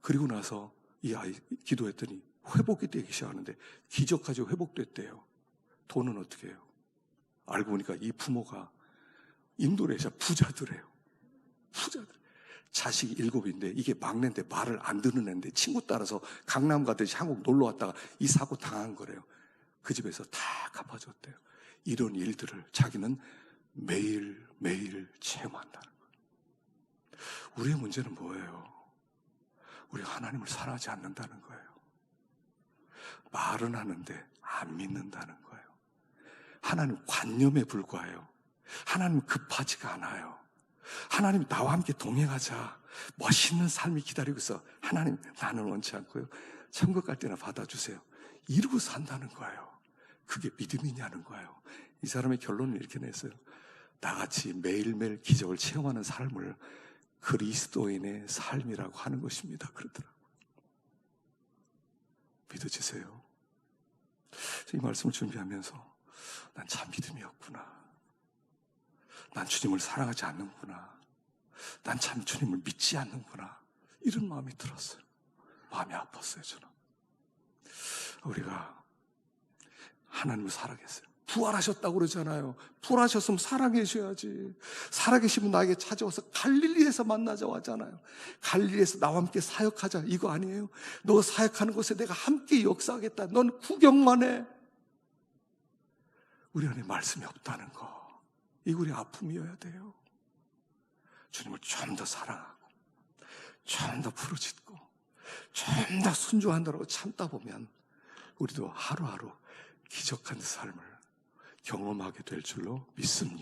그리고 나서 이 아이 기도했더니 회복이 되기 시작하는데 기적까지 회복됐대요. 돈은 어떻게 해요? 알고 보니까 이 부모가 인도네시아 부자들이에요. 부자들. 자식이 7인데 이게 막내인데 말을 안 듣는 애인데 친구 따라서 강남 가듯이 한국 놀러 왔다가 이 사고 당한 거래요. 그 집에서 다 갚아줬대요. 이런 일들을 자기는 매일매일 체험한다는 거예요. 우리의 문제는 뭐예요? 우리 하나님을 사랑하지 않는다는 거예요. 말은 하는데 안 믿는다는 거예요. 하나님 관념에 불과해요. 하나님 급하지가 않아요. 하나님 나와 함께 동행하자. 멋있는 삶이 기다리고 있어. 하나님 나는 원치 않고요. 천국 갈 때나 받아주세요. 이러고 산다는 거예요. 그게 믿음이냐는 거예요. 이 사람의 결론을 이렇게 냈어요. 나같이 매일매일 기적을 체험하는 삶을 그리스도인의 삶이라고 하는 것입니다. 그러더라고요. 믿어지세요? 이 말씀을 준비하면서 난 참 믿음이 없구나. 난 주님을 사랑하지 않는구나. 난 참 주님을 믿지 않는구나. 이런 마음이 들었어요. 마음이 아팠어요. 저는 우리가 하나님을 살아계세요. 부활하셨다고 그러잖아요. 부활하셨으면 살아계셔야지. 살아계시면 나에게 찾아와서 갈릴리에서 만나자고 하잖아요. 갈릴리에서 나와 함께 사역하자, 이거 아니에요? 너 사역하는 곳에 내가 함께 역사하겠다. 넌 구경만 해. 우리 안에 말씀이 없다는 거, 이거 우리 아픔이어야 돼요. 주님을 좀 더 사랑하고 좀 더 부르짖고 좀 더 순종한다고 참다 보면 우리도 하루하루 기적한 삶을 경험하게 될 줄로 믿습니다.